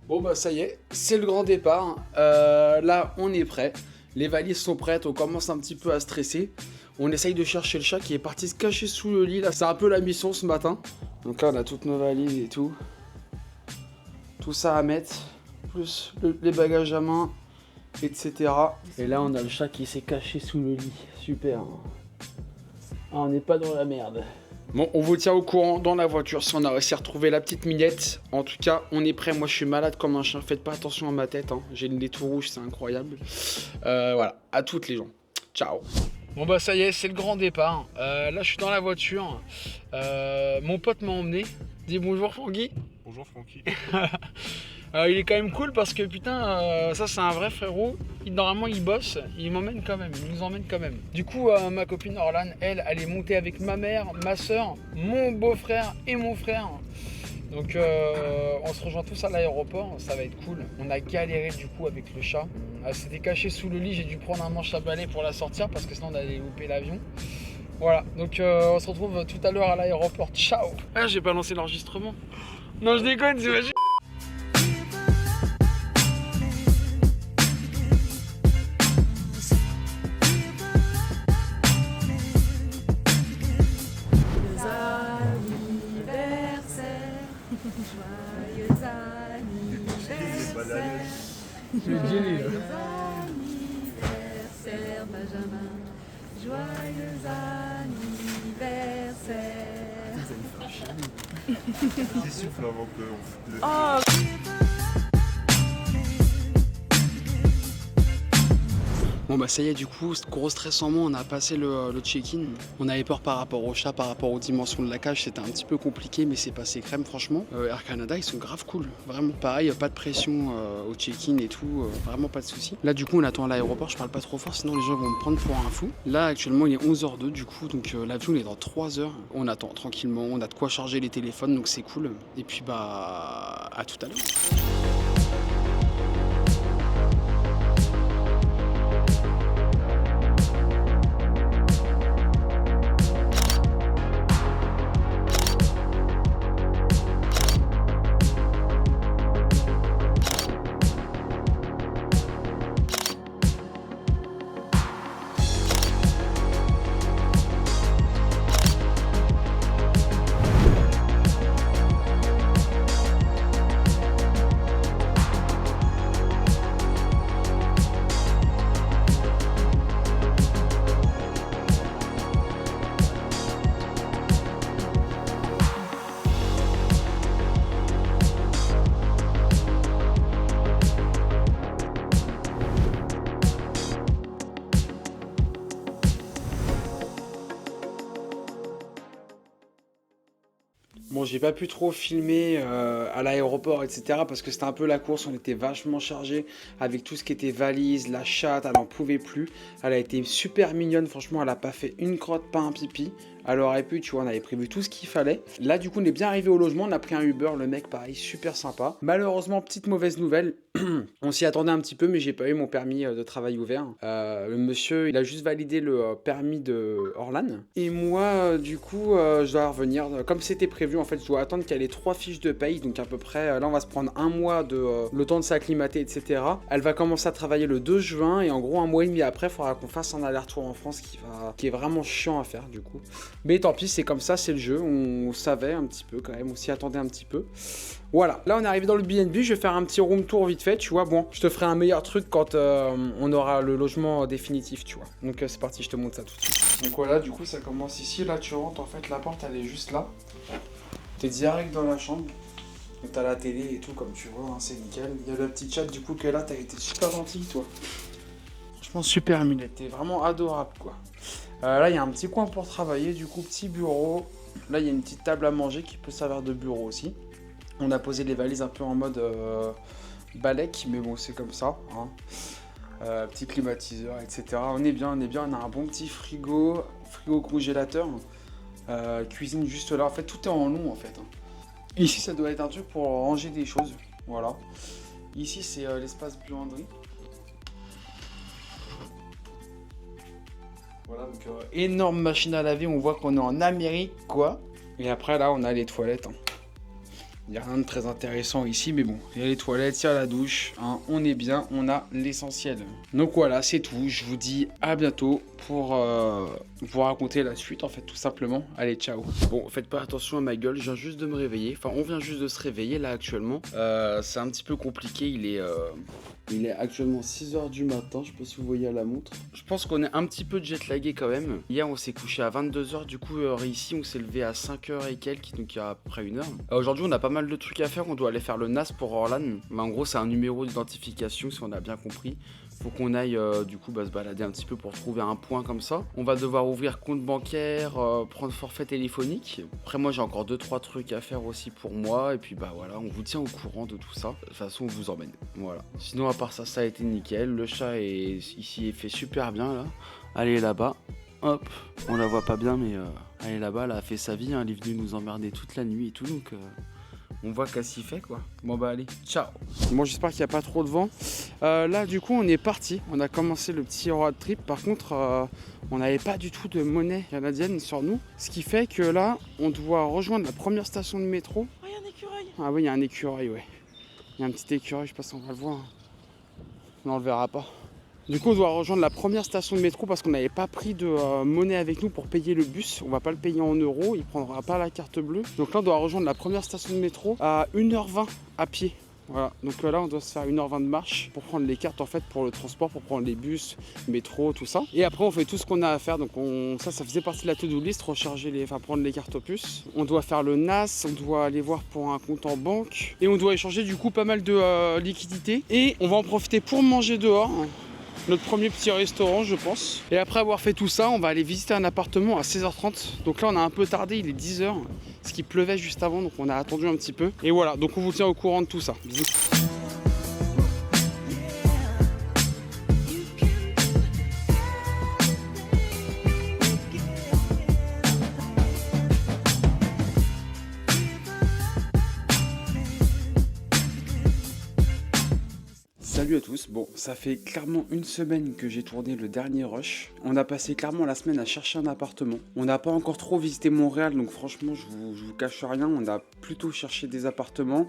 Bon bah ça y est, c'est le grand départ. Là on est prêt. Les valises sont prêtes, on commence un petit peu à stresser. On essaye de chercher le chat qui est parti se cacher sous le lit. Là c'est un peu la mission ce matin. Donc là on a toutes nos valises et tout. Tout ça à mettre. Plus les bagages à main, etc. Et là on a le chat qui s'est caché sous le lit. Super. Ah, on n'est pas dans la merde. Bon, on vous tient au courant dans la voiture si on a réussi à retrouver la petite mignette. En tout cas, on est prêt. Moi, je suis malade comme un chien. Faites pas attention à ma tête. Hein. J'ai le nez tout rouge, c'est incroyable. Voilà, à toutes les gens. Ciao. Bon bah ça y est, c'est le grand départ. Là, je suis dans la voiture. Mon pote m'a emmené. Dis bonjour, Francky. Bonjour Francky. Il est quand même cool parce que putain, ça c'est un vrai frérot. Normalement il bosse, il m'emmène quand même, il nous emmène quand même. Du coup, ma copine Orlan, elle est montée avec ma mère, ma soeur, mon beau-frère et mon frère. Donc on se rejoint tous à l'aéroport, ça va être cool. On a galéré du coup avec le chat. Elle s'était cachée sous le lit, j'ai dû prendre un manche à balai pour la sortir parce que sinon on allait louper l'avion. Voilà, donc on se retrouve tout à l'heure à l'aéroport. Ciao. Ah, j'ai pas lancé l'enregistrement. Non, je déconne, c'est magique. Joyeux anniversaire Benjamin, joyeux anniversaire. Qui souffle avant que on foute le... Bon bah ça y est, du coup, gros stress en moins, on a passé le check-in. On avait peur par rapport au chat, par rapport aux dimensions de la cage, c'était un petit peu compliqué, mais c'est passé crème franchement. Air Canada, ils sont grave cool, vraiment pareil, pas de pression au check-in et tout, vraiment pas de soucis. Là du coup on attend à l'aéroport, je parle pas trop fort, sinon les gens vont me prendre pour un fou. Là actuellement il est 11h02 du coup, donc l'avion il est dans 3 heures. On attend tranquillement, on a de quoi charger les téléphones, donc c'est cool. Et puis bah à tout à l'heure. Bon, j'ai pas pu trop filmer à l'aéroport, etc. parce que c'était un peu la course, on était vachement chargé avec tout ce qui était valise, la chatte, elle en pouvait plus. Elle a été super mignonne, franchement, elle a pas fait une crotte, pas un pipi. Elle aurait pu, tu vois, on avait prévu tout ce qu'il fallait. Là, du coup, on est bien arrivé au logement, on a pris un Uber, le mec, pareil, super sympa. Malheureusement, petite mauvaise nouvelle, on s'y attendait un petit peu, mais j'ai pas eu mon permis de travail ouvert. Le monsieur, il a juste validé le permis de Orlan. Et moi, du coup, je dois revenir. Comme c'était prévu, en fait, je dois attendre qu'elle ait 3 fiches de paye. Donc à peu près, là, on va se prendre un mois de le temps de s'acclimater, etc. Elle va commencer à travailler le 2 juin. Et en gros, un mois et demi après, il faudra qu'on fasse un aller-retour en France qui est vraiment chiant à faire, du coup. Mais tant pis, c'est comme ça, c'est le jeu. On savait un petit peu quand même, on s'y attendait un petit peu. Voilà, là on est arrivé dans le BNB, je vais faire un petit room tour vite fait, tu vois. Bon, je te ferai un meilleur truc quand on aura le logement définitif, tu vois. Donc c'est parti, je te montre ça tout de suite. Donc voilà, du coup ça commence ici, là tu rentres, en fait la porte elle est juste là. T'es direct dans la chambre. Et t'as la télé et tout, comme tu vois, hein, c'est nickel. Il y a le petit chat du coup qui est là, t'as été super gentil toi. Franchement super minette, t'es vraiment adorable quoi. Là il y a un petit coin pour travailler, du coup petit bureau. Là il y a une petite table à manger qui peut servir de bureau aussi. On a posé les valises un peu en mode balèque, mais bon c'est comme ça. Hein. Petit climatiseur, etc. On est bien, on a un bon petit frigo congélateur. Cuisine juste là, en fait tout est en long en fait. Hein. Ici ça doit être un truc pour ranger des choses, voilà. Ici c'est l'espace buanderie. Voilà, donc énorme machine à laver, on voit qu'on est en Amérique quoi. Et après là on a les toilettes. Hein. Il n'y a rien de très intéressant ici, mais bon, il y a les toilettes, il y a la douche, hein, on est bien, on a l'essentiel. Donc voilà, c'est tout. Je vous dis à bientôt pour vous raconter la suite, en fait, tout simplement. Allez, ciao. Bon, faites pas attention à ma gueule, je viens juste de me réveiller. Enfin, on vient juste de se réveiller là actuellement. C'est un petit peu compliqué, il est actuellement 6h du matin, je sais pas si vous voyez à la montre. Je pense qu'on est un petit peu jet lagué quand même. Hier, on s'est couché à 22h, du coup, ici, on s'est levé à 5h et quelques, donc il y a à peu près 1 heure. Aujourd'hui, on a pas mal de trucs à faire, on doit aller faire le NAS pour Orlan. Mais en gros, c'est un numéro d'identification, si on a bien compris. Faut qu'on aille du coup se balader un petit peu pour trouver un point comme ça. On va devoir ouvrir compte bancaire, prendre forfait téléphonique. Après moi j'ai encore 2-3 trucs à faire aussi pour moi. Et puis bah voilà, on vous tient au courant de tout ça. De toute façon on vous emmène. Voilà. Sinon à part ça, ça a été nickel. Le chat ici est fait super bien là. Allez là-bas. Hop. On la voit pas bien mais elle est là-bas, elle a fait sa vie. Hein. Elle est venue nous emmerder toute la nuit et tout donc... On voit qu'elle s'y fait quoi. Bon bah allez, ciao. Bon j'espère qu'il n'y a pas trop de vent. Là du coup on est parti. On a commencé le petit road trip. Par contre on n'avait pas du tout de monnaie canadienne sur nous. Ce qui fait que là on doit rejoindre la première station de métro. Oh, il y a un écureuil. Ah oui il y a un écureuil ouais. Il y a un petit écureuil, je sais pas si on va le voir. Non on le verra pas. Du coup on doit rejoindre la première station de métro parce qu'on n'avait pas pris de monnaie avec nous pour payer le bus. On va pas le payer en euros, il prendra pas la carte bleue. Donc là on doit rejoindre la première station de métro à 1h20 à pied. Voilà, donc là on doit se faire 1h20 de marche pour prendre les cartes en fait pour le transport, pour prendre les bus, métro, tout ça. Et après on fait tout ce qu'on a à faire, donc ça faisait partie de la to-do list, prendre les cartes au puce. On doit faire le NAS, on doit aller voir pour un compte en banque et on doit échanger du coup pas mal de liquidités. Et on va en profiter pour manger dehors. Notre premier petit restaurant je pense. Et après avoir fait tout ça, on va aller visiter un appartement à 16h30. Donc là on a un peu tardé, il est 10h. Parce qu'il pleuvait juste avant, donc on a attendu un petit peu. Et voilà, donc on vous tient au courant de tout ça. Bisous. Salut à tous, bon ça fait clairement 1 semaine que j'ai tourné le dernier rush. On a passé clairement la semaine à chercher un appartement. On n'a pas encore trop visité Montréal donc franchement je vous cache rien, on a plutôt cherché des appartements.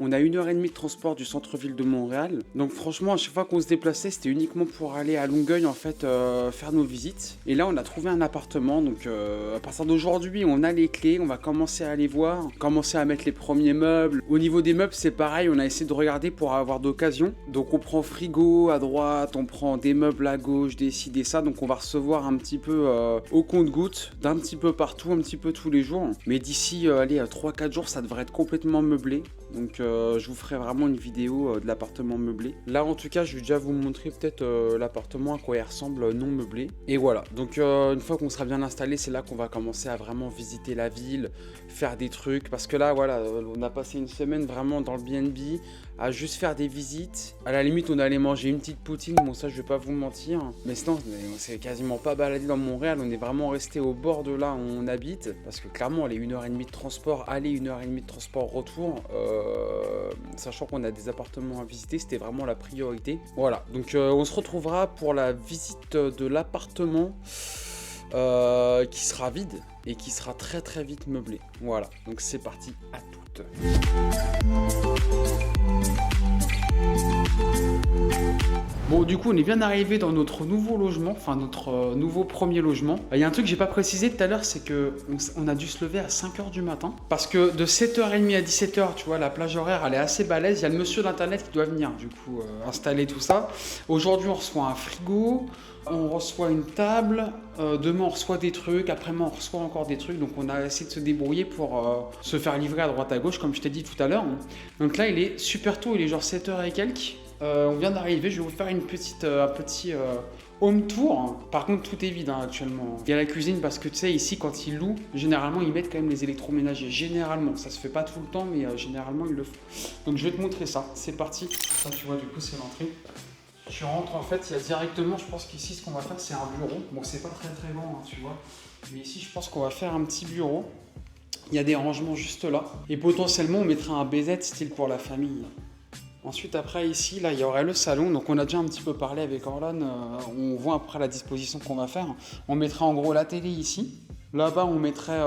On a 1h30 de transport du centre-ville de Montréal. Donc franchement, à chaque fois qu'on se déplaçait, c'était uniquement pour aller à Longueuil en fait faire nos visites. Et là, on a trouvé un appartement. Donc à partir d'aujourd'hui, on a les clés. On va commencer à aller voir, commencer à mettre les premiers meubles. Au niveau des meubles, c'est pareil. On a essayé de regarder pour avoir d'occasion. Donc on prend frigo à droite, on prend des meubles à gauche, des ci, des ça. Donc on va recevoir un petit peu au compte-gouttes, d'un petit peu partout, un petit peu tous les jours. Mais d'ici, allez, 3-4 jours, ça devrait être complètement meublé. Donc je vous ferai vraiment une vidéo de l'appartement meublé. Là en tout cas je vais déjà vous montrer peut-être l'appartement à quoi il ressemble non meublé. Et voilà, donc une fois qu'on sera bien installé, c'est là qu'on va commencer à vraiment visiter la ville, faire des trucs. Parce que là voilà, on a passé 1 semaine vraiment dans le BNB à juste faire des visites. À la limite on allait manger une petite poutine, bon ça je vais pas vous mentir. Mais sinon on s'est quasiment pas baladé dans Montréal, on est vraiment resté au bord de là où on habite. Parce que clairement les 1h30 de transport aller, 1h30 de transport retour, sachant qu'on a des appartements à visiter, c'était vraiment la priorité. Voilà, donc on se retrouvera pour la visite de l'appartement qui sera vide et qui sera très très vite meublé. Voilà, donc c'est parti, à toutes. Bon du coup on est bien arrivé dans notre nouveau logement, enfin notre nouveau premier logement. Il y a un truc que j'ai pas précisé tout à l'heure, c'est que on a dû se lever à 5h du matin. Parce que de 7h30 à 17h, tu vois, la plage horaire elle est assez balèze. Il y a le monsieur d'internet qui doit venir du coup installer tout ça. Aujourd'hui on reçoit un frigo, on reçoit une table, demain on reçoit des trucs, après-demain on reçoit encore des trucs. Donc on a essayé de se débrouiller pour se faire livrer à droite à gauche comme je t'ai dit tout à l'heure. Donc là il est super tôt, il est genre 7h et quelques. On vient d'arriver, je vais vous faire un petit home tour. Par contre tout est vide actuellement. Il y a la cuisine parce que tu sais ici quand ils louent, généralement ils mettent quand même les électroménagers. Généralement, ça se fait pas tout le temps mais généralement ils le font. Donc je vais te montrer ça, c'est parti. Ça tu vois du coup c'est l'entrée. Tu rentres en fait, il y a directement, je pense qu'ici ce qu'on va faire c'est un bureau. Bon c'est pas très très grand tu vois. Mais ici je pense qu'on va faire un petit bureau. Il y a des rangements juste là. Et potentiellement on mettra un BZ style pour la famille. Ensuite après ici là il y aurait le salon, donc on a déjà un petit peu parlé avec Orlan, on voit après la disposition qu'on va faire. On mettra en gros la télé ici, Là-bas, on mettrait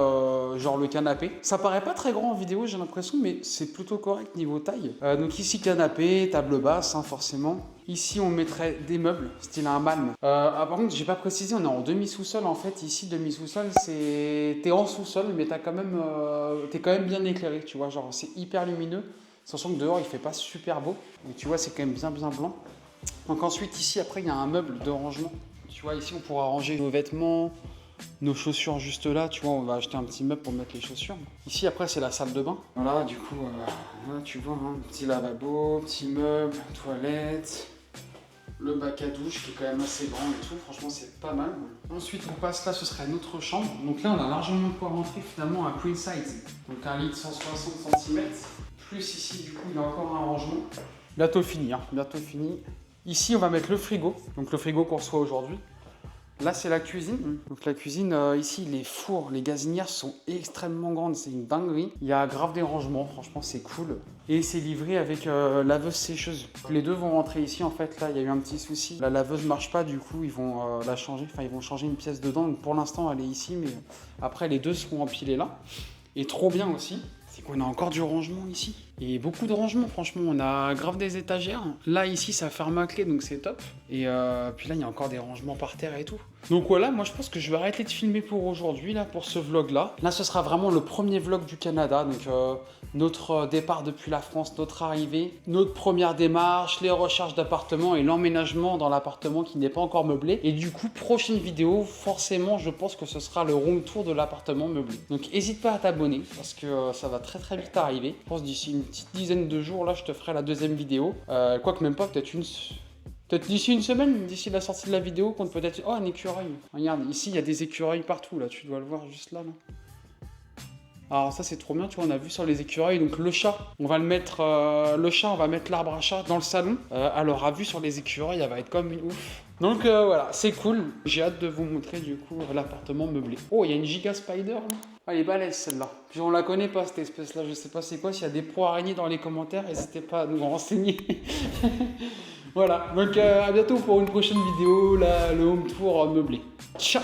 genre le canapé. Ça paraît pas très grand en vidéo, j'ai l'impression, mais c'est plutôt correct niveau taille. Donc ici, canapé, table basse, hein, forcément. Ici, on mettrait des meubles, style un malm. Par contre, j'ai pas précisé, on est en demi-sous-sol en fait. Ici, demi-sous-sol, c'est... T'es en sous-sol, mais t'es quand même bien éclairé, tu vois. Genre, c'est hyper lumineux. Sachant que dehors, il fait pas super beau. Et tu vois, c'est quand même bien blanc. Donc ensuite, ici, après, il y a un meuble de rangement. Tu vois, ici, on pourra ranger nos vêtements, nos chaussures juste là. Tu vois, on va acheter un petit meuble pour mettre les chaussures. Ici, après, c'est la salle de bain. Voilà, du coup, là, tu vois, hein, petit lavabo, petit meuble, toilette, le bac à douche qui est quand même assez grand et tout. Franchement, c'est pas mal. Ensuite, on passe là, ce serait notre chambre. Donc là, on a largement de quoi rentrer finalement un queen size. Donc un lit de 160 cm. Plus ici, du coup, il y a encore un rangement. Bientôt fini, hein, bientôt fini. Ici, on va mettre le frigo, donc le frigo qu'on reçoit aujourd'hui. Là, c'est la cuisine. Donc la cuisine, ici, les fours, les gazinières sont extrêmement grandes, c'est une dinguerie. Il y a grave des rangements, franchement, c'est cool. Et c'est livré avec laveuse sécheuse. Les deux vont rentrer ici, en fait. Là, il y a eu un petit souci. La laveuse marche pas, du coup, ils vont la changer. Enfin, ils vont changer une pièce dedans. Donc pour l'instant, elle est ici, mais après, les deux seront empilés là. Et trop bien aussi, c'est qu'on a encore du rangement ici. Et beaucoup de rangement, franchement, on a grave des étagères. Là, ici, ça ferme à clé, donc c'est top. Et puis là, il y a encore des rangements par terre et tout. Donc voilà, moi je pense que je vais arrêter de filmer pour aujourd'hui, là, pour ce vlog-là. Là, ce sera vraiment le premier vlog du Canada. Donc notre départ depuis la France, notre arrivée, notre première démarche, les recherches d'appartement et l'emménagement dans l'appartement qui n'est pas encore meublé. Et du coup, prochaine vidéo, forcément, je pense que ce sera le room tour de l'appartement meublé. Donc n'hésite pas à t'abonner parce que ça va très vite arriver. Je pense d'ici une petite dizaine de jours, là, je te ferai la deuxième vidéo. Quoique même pas, peut-être d'ici une semaine, d'ici la sortie de la vidéo, compte peut-être... Oh, un écureuil. Regarde, ici, il y a des écureuils partout, là. Tu dois le voir juste là, là. Alors ça, c'est trop bien, tu vois, on a vu sur les écureuils. Donc le chat, on va le mettre... on va mettre l'arbre à chat dans le salon. Alors, à vue sur les écureuils, elle va être comme une ouf. Donc voilà, c'est cool. J'ai hâte de vous montrer, du coup, l'appartement meublé. Oh, il y a une giga spider, là. Ah, elle est balèze, celle-là. Puis on la connaît pas, cette espèce-là. Je sais pas c'est quoi. S'il y a des proies araignées dans les commentaires, n'hésitez pas à nous renseigner. Voilà, donc à bientôt pour une prochaine vidéo, là, le home tour meublé. Ciao!